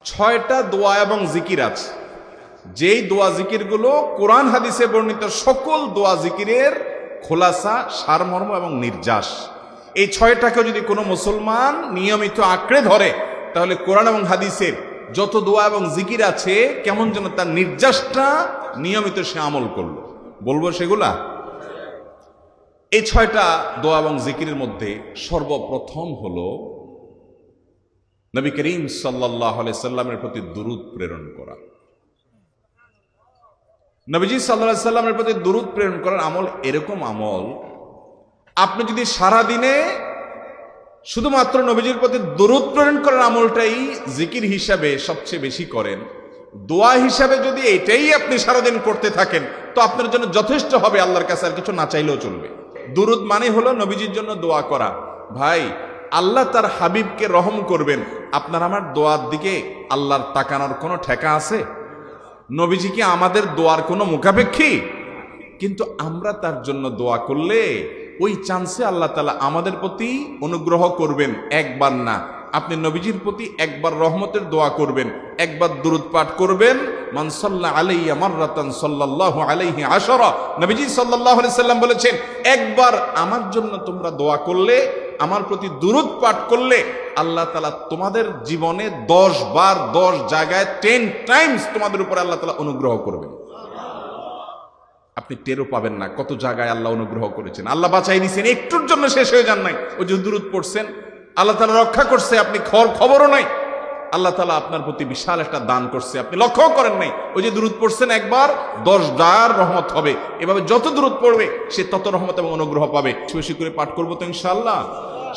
6টা দোয়া এবং জিকির আছে, যেই দোয়া জিকিরগুলো কোরআন হাদিসে বর্ণিত সকল দোয়া জিকিরের খোলাসা, সারমর্ম এবং নির্যাস। এই 6টাকে যদি কোনো মুসলমান নিয়মিত আঁকড়ে ধরে, তাহলে কোরআন এবং হাদিসের যত দোয়া এবং জিকির আছে কেমন যেন তার নির্যাসটা নিয়মিত সে আমল করলো। বলবো সেগুলা। এই 6টা দোয়া এবং জিকিরের মধ্যে সর্বপ্রথম হলো নবী করিম সাল্লাল্লাহু আলাইহি সাল্লামের প্রতি দুরূদ প্রেরণ করা। নবীজি সাল্লাল্লাহু আলাইহি সাল্লামের প্রতি দুরূদ প্রেরণ করার আমল এরকম আমল, আপনি যদি সারা দিনে শুধুমাত্র নবীজির প্রতি দুরূদ প্রেরণ করার আমলটাই জিকির হিসাবে সবচেয়ে বেশি করেন, দোয়া হিসাবে যদি এটাই আপনি সারাদিন করতে থাকেন, তো আপনার জন্য যথেষ্ট হবে, আল্লাহর কাছে আর কিছু না চাইলেও চলবে। দুরূদ মানে হলো নবীজির জন্য দোয়া করা। ভাই, আল্লাহ তার হাবিবকে রহম করবেন, আপনার আমার দোয়ার দিকে আল্লাহর তাকানোর কোনো ঠেকা আছে? নবীজি কি আমাদের দোয়ার কোনো মুখাপেক্ষী? কিন্তু আমরা তার জন্য দোয়া করলে ওই চান্সে আল্লাহ তাআলা আমাদের প্রতি অনুগ্রহ করবেন। একবার না, আপনি নবীজির প্রতি একবার রহমতের দোয়া করবেন, একবার দুরূদ পাঠ করবেন। মান সাল্লা আলাইয়া মাররাতান সাল্লাল্লাহু আলাইহি আশরা, নবীজি সাল্লাল্লাহু আলাইহি সাল্লাম বলেছেন, একবার আমার জন্য তোমরা দোয়া করলে, আমার প্রতি দুরূদ পাঠ করলে, আল্লাহ তাআলা তোমাদের জীবনে 10 বার 10 জায়গায় 10 টাইমস তোমাদের উপরে আল্লাহ তাআলা অনুগ্রহ করবেন। আপনি টেরও পাবেন না কত জায়গায় আল্লাহ অনুগ্রহ করেছেন। আল্লাহ বাঁচাই দিয়েছেন, একটুর জন্য শেষ হয়ে যান নাই। ওই যে দুরূদ পড়ছেন, আল্লাহ তাআলা রক্ষা করছে, আপনি খবরও নাই। আল্লাহ তাআলা আপনার প্রতি বিশাল একটা দান করছে, আপনি লক্ষ্যও করেন নাই। ওই যে দুরূদ পড়ছেন একবার, 10 বার রহমত হবে। এভাবে যত দুরূদ পড়বে সে তত রহমত এবং অনুগ্রহ পাবে। বেশি করে পাঠ করবো তো ইনশাআল্লাহ।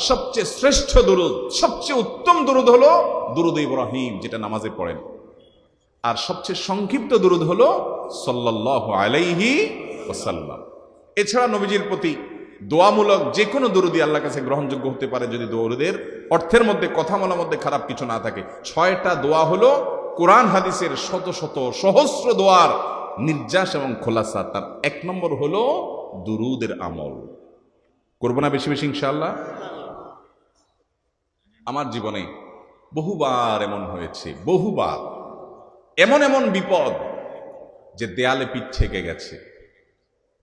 সবচেয়ে শ্রেষ্ঠ দুরূদ, সবচেয়ে উত্তম দুরূদ হলো দুরূদ ইব্রাহিম, যেটা নামাজে পড়েন। আর সবচেয়ে সংক্ষিপ্ত দুরূদ হলো সাল্লাল্লাহু আলাইহি ওয়াসাল্লাম। এছাড়া নবীজির প্রতি দোয়ামূলক যে কোনো দুরূদই আল্লাহর কাছে গ্রহণযোগ্য হতে পারে, যদি দুরূদের অর্থের মধ্যে, কথামালার মধ্যে খারাপ কিছু না থাকে। 6টা দোয়া হলো কোরআন হাদিসের শত শত সহস্র দোয়ার নির্যাস এবং খোলাসা। তার 1 নম্বর হলো দুরূদের আমল। করবো না বেশি বেশি ইনশাআল্লাহ? আমার জীবনে বহুবার এমন হয়েছে, বহুবার এমন এমন বিপদ যে দেয়ালে পিঠ থেকে গেছে,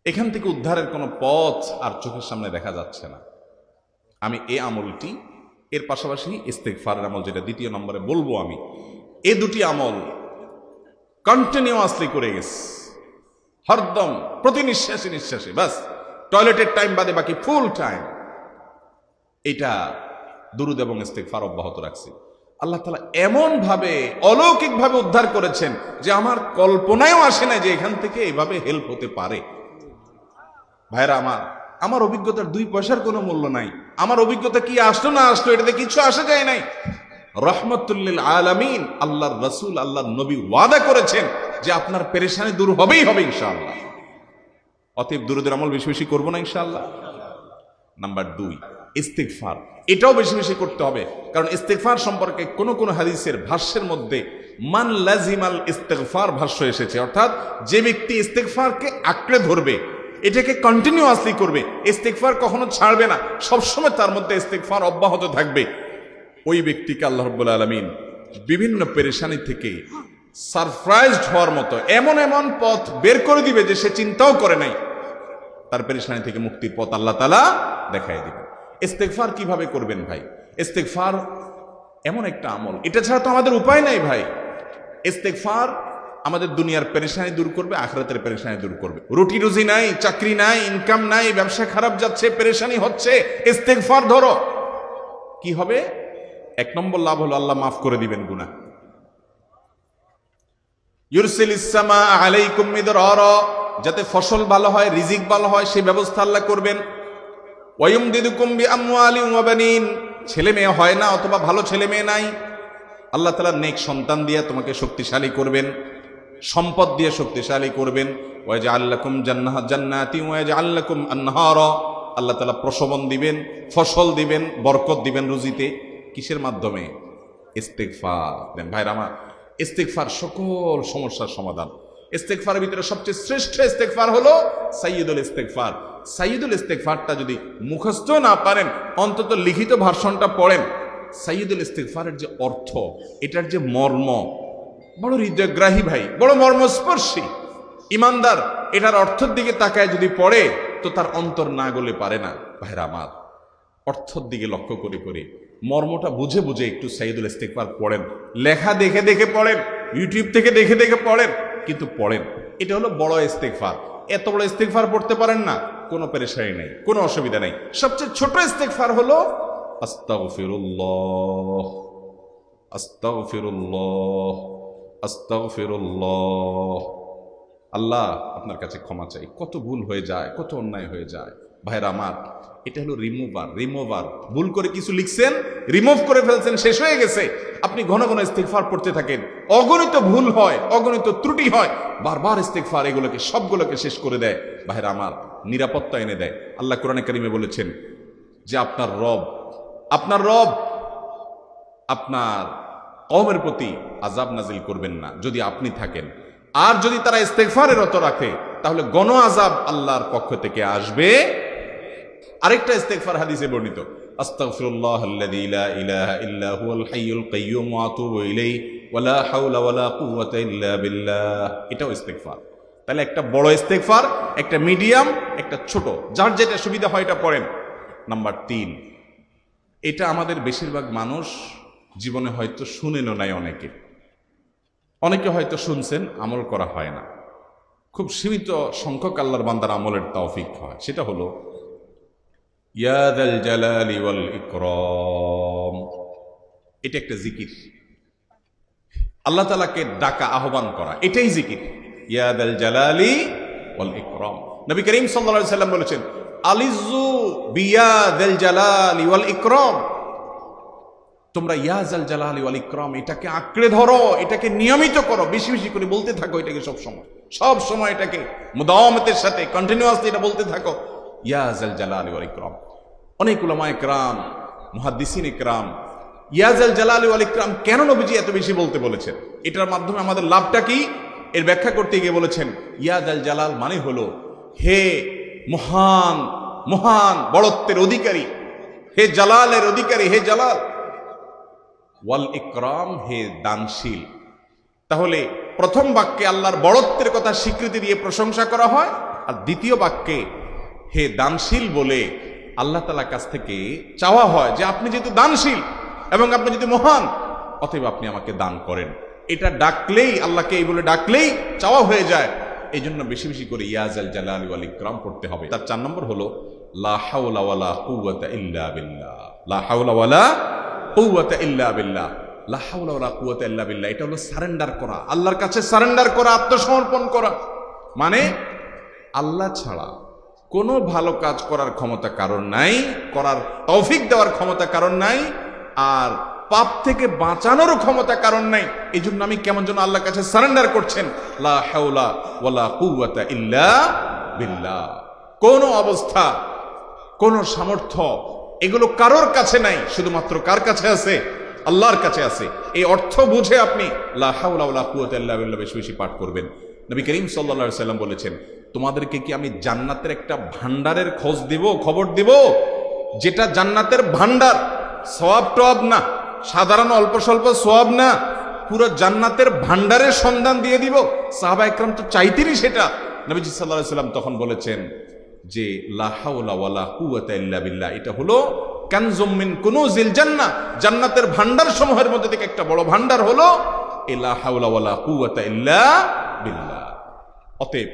এখান থেকে উদ্ধারের কোনো পথ আর চোখের সামনে দেখা যাচ্ছে না। আমি এই আমলটি, এর পাশাপাশি ইস্তেগফারের আমল, যেটা 2 নম্বরে বলবো আমি, এই 2টি আমল কন্টিনিউয়াসলি করে গেছে, হরদম প্রতি নিঃশ্বাসে নিঃশ্বাসে, বাস টয়লেটের টাইম বাদে বাকি ফুল টাইম এটা দুরূদ এবং ইস্তেগফার অব্যাহত রাখছি। আল্লাহ তাআলা এমন ভাবে অলৌকিক ভাবে উদ্ধার করেছেন যে আমার কল্পনায়ও আসে না যে এখান থেকে এভাবে হেল্প হতে পারে। ভাইরা আমার অভিজ্ঞতার 2 পয়সার কোনো মূল্য নাই। আমার অভিজ্ঞতা কি আসলো না আসলো এটাতে কিছু আসা যায় নাই। রহমতুল লিল আলামিন আল্লাহর রাসূল, আল্লাহর নবী ওয়াদা করেছেন যে আপনার পেরেশানি দূর হবেই হবে ইনশাআল্লাহ। অতএব দুরূদের আমল বেশি বেশি করবো না ইনশাআল্লাহ। নাম্বার 2, ইস্তেগফার। এটাও বেশি বেশি করতে হবে, কারণ ইস্তেগফার সম্পর্কে কোন কোন হাদিসের ভাষ্যের মধ্যে মান লাজিমাল ইস্তেগফার ভাষ্য এসেছে, অর্থাৎ যে ব্যক্তি ইস্তেগফারকে আঁকড়ে ধরবে, এটাকে কন্টিনিউয়াসলি করবে, ইস্তেগফার কখনো ছাড়বে না, সবসময় তার মধ্যে ইস্তেগফার অব্যাহত থাকবে, ওই ব্যক্তিকে আল্লাহ রাব্বুল আলামিন বিভিন্ন পেরেশানি থেকে সারপ্রাইজড হওয়ার মতো এমন এমন পথ বের করে দিবে যে সে চিন্তাও করে নাই। তার পেরেশানি থেকে মুক্তির পথ আল্লাহ তাআলা দেখায় দিবেন। ইস্তেগফার কিভাবে করবেন ভাই? ইস্তেগফার এমন একটা আমল, এটা ছাড়া তো আমাদের উপায় নাই ভাই। ইস্তেগফার আমাদের দুনিয়ার পেরেশানি দূর করবে, আখিরাতের পেরেশানি দূর করবে। রুটি রুজি নাই, চাকরি নাই, ইনকাম নাই, ব্যবসা খারাপ যাচ্ছে, পেরেশানি হচ্ছে, ইস্তেগফার ধরো, কি হবে? 1 নম্বর লাভ হলো আল্লাহ মাফ করে দিবেন গুনাহ। ইউরসিলিস সামা আলাইকুম মিদরারা, যাতে ফসল ভালো হয়, রিজিক ভালো হয়, সেই ব্যবস্থা আল্লাহ করবেন। ওয়ায়ুমদিদুকুম বিআমওয়ালিন ওয়া বানিন, ছেলে মেয়ে হয় না অথবা ভালো ছেলে মেয়ে নাই, আল্লাহ তাআলা নেক সন্তান দিয়ে তোমাকে শক্তিশালী করবেন, সম্পদ দিয়ে শক্তিশালী করবেন। ওয়াজআল লাকুম জান্নাতি ওয়াজআল লাকুম আনহারা, আল্লাহ তাআলা প্রসবন দিবেন, ফসল দিবেন, বরকত দিবেন রুজিতে। কিসের মাধ্যমে? ইস্তেগফার। ভাইরা আমার, ইস্তেগফার সকল সমস্যার সমাধান। ইস্তেগফারের ভিতরে সবচেয়ে শ্রেষ্ঠ ইস্তেগফার হলো সাইয়্যিদুল ইস্তেগফার। সাইয়্যিদুল ইস্তেগফারটা যদি মুখস্থ না পারেন, অন্তত লিখিত ভার্সনটা পড়েন, সাইয়্যিদুল ইস্তিগফারের যে অর্থ, এটার যে মর্ম বড় হৃদয়গ্রাহী ভাই, বড় মর্মস্পর্শী। ইমানদার এটার অর্থের দিকে তাকায় যদি পড়ে তো তার অন্তর না গলে পারে না। ভাইরা আমার, অর্থের দিকে লক্ষ্য করে করে মর্মটা বুঝে বুঝে একটু সাইয়্যিদুল ইস্তিগফার পড়েন, লেখা দেখে দেখে পড়েন, ইউটিউব থেকে দেখে দেখে পড়েন, কিন্তু পড়েন। এটা হলো বড় ইস্তিগফার। এত বড় ইস্তিগফার পড়তে পারেন না, কোনো পেরেশানি নাই, কোনো অসুবিধা নাই। সবচেয়ে ছোট ইস্তিগফার হলো আস্তাগফিরুল্লাহ, আস্তাগফিরুল্লাহ, আস্তাগফিরুল্লাহ। আল্লাহ আপনার কাছে ক্ষমা চাই, কত ভুল হয়ে যায়, কত অন্যায় হয়ে যায়। ভাইরা আমার, এটা হলো রিমুভার। ভুল করে কিছু লিখছেন, রিমুভ করে ফেলছেন, শেষ হয়ে গেছে। আপনি ঘন ঘন ইস্তিগফার পড়তে থাকেন, অগণিত ভুল হয়, অগণিত ত্রুটি হয়, বারবার ইস্তিগফার এগুলোকে সবগুলোকে শেষ করে দেয়। ভাইরা আমার, নিরাপত্তা এনে দেয়। আল্লাহ কোরআনে কারিমে বলেছেন যে আপনার রব আপনার কওমের প্রতি আযাব নাজিল করবেন না যদি আপনি থাকেন। আর যদি তারা ইস্তিগফারে রত রাখে তাহলে গণ আযাব আল্লাহর পক্ষ থেকে আসবে। আরেকটা ইস্তিগফার হাদিসে বর্ণিত, আস্তাগফিরুল্লাহাল্লাযী লা ইলাহা ইল্লা হুয়াল হাইয়ুল কাইয়্যুম ওয়া আতুবু ইলাইহি ওয়া লা হাওলা ওয়া লা কুওয়াতা ইল্লা বিল্লাহ। এটাও ইস্তিগফার। তাহলে একটা বড় ইস্তিগফার, একটা মিডিয়াম, একটা ছোট, যার যেটা সুবিধা হয় এটা পড়েন। নাম্বার 3, এটা আমাদের বেশিরভাগ মানুষ জীবনে হয়তো শুনেনও নাই, অনেকে হয়তো শুনছেন, আমল করা হয় না। খুব সীমিত সংখ্যক আল্লাহর বান্দার আমলের তৌফিক হয়। সেটা হলো ইয়া যাল জালালি ওয়াল ইকরাম। এটা একটা জিকির, আল্লাহ তাআলাকে ডাকা, আহ্বান করা, এটাই জিকির। ইয়া যাল জালালি ওয়াল ইকরাম। নবী করিম সাল্লাল্লাহু আলাইহি সাল্লাম বলেছেন, আলিজু বিয়া যাল জালালি ওয়াল ইকরাম। তোমরা ইয়া যাল জালালি ওয়াল ইকরাম এটাকে আঁকড়ে ধরো, এটাকে নিয়মিত করো, বেশি বেশি করে বলতে থাকো এটাকে সব সময় এটাকে মুদাওয়ামাতের সাথে কন্টিনিউয়াসলি এটা বলতে থাকো, ইয়া যাল জালালি ওয়াল ইকরাম। অনেক উলামায়ে কেরাম, মুহাদ্দিসিনে কেরাম ইয়া যাল জালালি ওয়াল ইকরাম কেন নবীজি এত বেশি বলতে বলেছেন, এটার মাধ্যমে আমাদের লাভটা কি, এর ব্যাখ্যা করতে গিয়ে বলেছেন ইয়া যাল জালাল মানে হলো হে মহান মহান বড়ত্বের অধিকারী, হে জালালের অধিকারী, হে জালাল। ওয়াল ইকরাম, হে দানশীল। তাহলে প্রথম বাক্যে আল্লাহর বড়ত্বের কথা স্বীকৃতি দিয়ে প্রশংসা করা হয়, আর দ্বিতীয় বাক্যে হে দানশীল বলে আল্লাহ তাআলার কাছ থেকে চাওয়া হয় যে আপনি যেহেতু দানশীল এবং আপনি যদি মহান, অতএব আপনি আমাকে দান করেন। এটা ডাকলেই, আল্লাহকে এই বলে ডাকলেই চাওয়া হয়ে যায়। এই জন্য বেশি বেশি করে ইয়া যাল জালালি ওয়াল ইকরাম পড়তে হবে। তার 4 নম্বর হলো লা হাওলা ওয়ালা কুওয়াতা ইল্লা বিল্লাহ। লা হাওলা ওয়ালা কুওয়াতা ইল্লা বিল্লাহ। লা হাওলা ওয়ালা কুওয়াতা ইল্লা বিল্লাহ, এটা হলো সারেন্ডার করা, আল্লাহর কাছে সারেন্ডার করা, আত্মসমর্পণ করা। মানে আল্লাহ ছাড়া কোনো ভালো কাজ করার ক্ষমতা কারণ নাই, করার তৌফিক দেওয়ার ক্ষমতা কারণ নাই, আর পাপ থেকে বাঁচানোর ক্ষমতা কারণ নাই। এই জন্য আমি কেমন যেন আল্লাহর কাছে সারেন্ডার করছেন, লা হাওলা ওয়ালা কুওয়াতা ইল্লা বিল্লাহ। কোন অবস্থা, কোন সামর্থ্য, এগুলো কারোর কাছে নাই, শুধুমাত্র কার কাছে আছে? আল্লাহর কাছে আছে। এই অর্থ বুঝে আপনি লা হাওলা ওয়ালা কুওয়াতা ইল্লা বিল্লাহ বেশি বেশি পাঠ করবেন। নবী করিম সাল্লাল্লাহু আলাইহি সাল্লাম বলেছেন, তোমাদেরকে কি আমি জান্নাতের একটা ভান্ডারের খবর দিব, যেটা জান্নাতের ভান্ডার, সওয়াব টওয়াব না, সাধারণ অল্প স্বল্প সওয়াব না, পুরো জান্নাতের ভান্ডারের সন্ধান দিয়ে দিব। সাহাবা ইকরাম তো চাইতেনই সেটা। নবীজি সাল্লাল্লাহু আলাইহি সাল্লাম তখন বলেছেন যে লা হাওলা ওয়ালা কুওয়াতা ইল্লা বিল্লাহ, এটা হলো কানজুম মিন কুনুজিল জান্নাহ, জান্নাতের ভান্ডার সমূহের মধ্যে থেকে একটা বড় ভান্ডার হলো লা হাওলা ওয়ালা কুওয়াতা ইল্লা বিল্লাহ। অতএব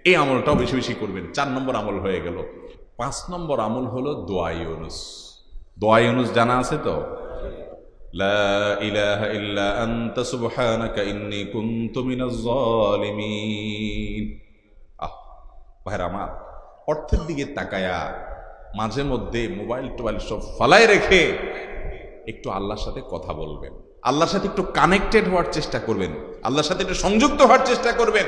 এই আমলটাও বেশি বেশি করবেন। 4 নম্বর আমল হয়ে গেল। 5 নম্বর আমল হলো দোয়া ইউনুস। দোয়া ইউনুস জানা আছে তো? লা ইলাহা ইল্লা আনতা সুবহানাকা ইন্নী কুনতু মিনাজ জালিমিন। ভাইরা আমার, অর্থের দিকে তাকায়া মাঝে মধ্যে মোবাইল টোবাইল সব ফালায় রেখে একটু আল্লাহর সাথে কথা বলবেন, আল্লাহর সাথে একটু কানেক্টেড হওয়ার চেষ্টা করবেন, আল্লাহর সাথে একটু সংযুক্ত হওয়ার চেষ্টা করবেন।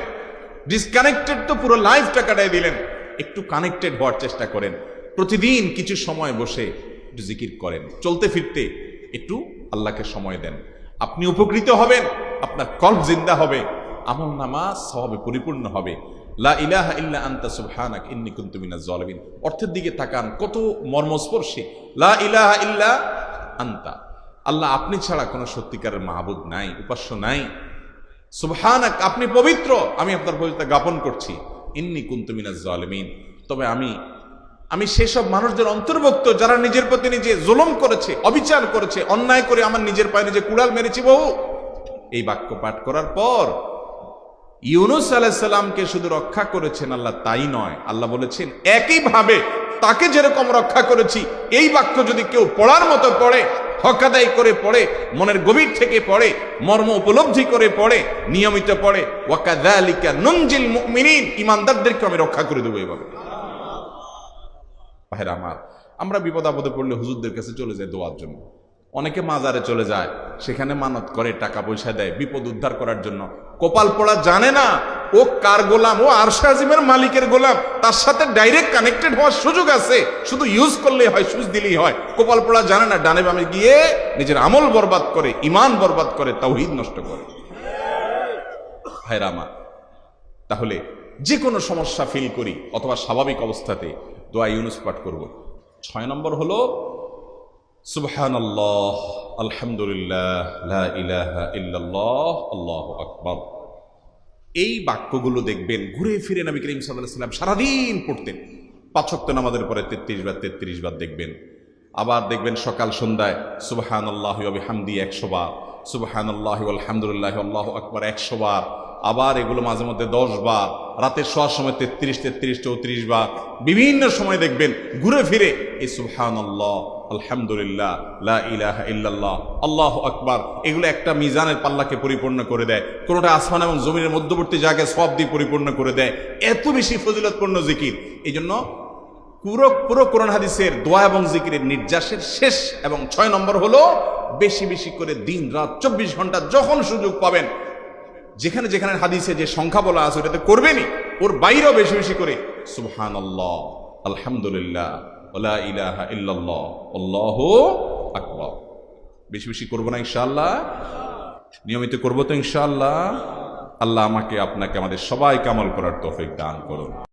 ডিসকানেক্টেড তো পুরো লাইফটা কাটাই দিলেন, একটু কানেক্টেড হওয়ার চেষ্টা করেন। প্রতিদিন কিছু সময় বসে একটু জিকির করেন, চলতে ফিরতে একটু আল্লাহকে সময় দেন। আপনি উপকৃত হবেন, আপনার কল্ব জিন্দা হবে, আমল নামা সওয়াবে পরিপূর্ণ হবে। লা ইলাহা ইল্লা আনতা সুবহানাক ইন্নী কুনতু মিনাজ জালিমিন। অর্থের দিকে তাকান, কত মর্মস্পর্শী। লা ইলাহা ইল্লা আনতা, আল্লাহ আপনি ছাড়া কোনো সত্যিকারের মাহবুদ নাই, উপাস্য নাই। সুবহানাক, আপনি পবিত্র, আমি আপনার পবিত্রতা জ্ঞাপন করছি। ইন্নী কুনতু মিনাজ জালিমিন, তবে আমি সেসব মানুষদের অন্তর্ভুক্ত যারা নিজের প্রতি নিজে জুলুম করেছে, অবিচার করেছে, অন্যায় করে আমার নিজের পায়ে নিজে কুড়াল মেরেছি বহু। এই বাক্য পাঠ করার পর ইউনূস আলাইহিস সালামকে শুধু রক্ষা করেছেন আল্লাহ, তাই নয়, আল্লাহ বলেছেন একইভাবে তাকে যেরকম রক্ষা করেছি, এই বাক্য যদি কেউ পড়ার মতো পড়ে, হক আদায় করে পড়ে, মনের গভীর থেকে পড়ে, মর্ম উপলব্ধি করে পড়ে, নিয়মিত পড়ে, ওয়াকাযালিকা নুনজিল মুমিনিন, ঈমানদারদেরকে আমি রক্ষা করে দেবো। এভাবে ভাইরা আমার, আমরা বিপদ আপদে পড়লে হুজুরদের কাছে চলে যায় দোয়ার জন্য। অনেকে মাজারে চলে যায়, সেখানে মানত করে, টাকা পয়সা দেয় বিপদ উদ্ধার করার জন্য। কপাল পড়া জানে না ও কার গোলাম, ও আরশে আজিমের মালিকের গোলাম, তার সাথে ডাইরেক্ট কানেক্টেড হওয়ার সুযোগ আছে, শুধু ইউজ করলেই হয়, সুইচ দিলেই হয়। কপাল পড়া জানে না, ডানে বামে গিয়ে নিজের আমল বরবাদ করে, ইমান বরবাদ করে, তাওহীদ নষ্ট করে। ভাইরা আমার, তাহলে যে কোনো সমস্যা ফিল করি অথবা স্বাভাবিক অবস্থাতে দোয়া ইউনূস পাঠ করব। 6 নম্বর হলো সুবহানাল্লাহ, আলহামদুলিল্লাহ, লা ইলাহা ইল্লাল্লাহ, আল্লাহু আকবার। এই বাক্যগুলো দেখবেন ঘুরে ফিরে নবী করিম সাল্লাল্লাহু আলাইহি ওয়াসাল্লাম সারাদিন পড়তেন। 5 ওয়াক্ত নামাজের পরে 33 বার দেখবেন। আবার দেখবেন সকাল সন্ধ্যায় সুবহানাল্লাহি ওয়া বিহামদিহি 100 বার, সুবহানাল্লাহি ওয়াল হামদুলিল্লাহি আল্লাহু আকবার 100 বার। আবার এগুলো মাঝে মধ্যে 10 বার, রাতের শোয়ার সময় 33, 34 বার। বিভিন্ন সময় দেখবেন ঘুরে ফিরে এই সুবহানাল্লাহ, আলহামদুলিল্লাহ, লা ইলাহা ইল্লাল্লাহ, আল্লাহু আকবার, এগুলো একটা মিজানের পাল্লাকে পরিপূর্ণ করে দেয়। কোনোটা আসমান এবং জমিনের মধ্যবর্তী জায়গায় সওয়াব দিয়ে পরিপূর্ণ করে দেয়। এত বেশি ফজিলতপূর্ণ জিকির। এই জন্য পুরো কোরআন হাদিসের দোয়া এবং জিকিরের নির্যাসের শেষ এবং 6 নম্বর হলো বেশি বেশি করে দিন রাত 24 ঘন্টা যখন সুযোগ পাবেন, যেখানে যেখানে হাদিসে যে সংখ্যা বলা আছে ওটাতে করবেনই, ওর বাইরেও বেশি বেশি করে সুবহানাল্লাহ, আলহামদুলিল্লাহ, লা ইলাহা ইল্লাল্লাহ, আল্লাহু আকবার। বেশি বেশি করবো না ইনশাআল্লাহ? নিয়মিত করবো তো ইনশাআল্লাহ? আল্লাহ আমাকে আপনাকে আমাদের সবাইকে আমল করার তৌফিক দান করুন।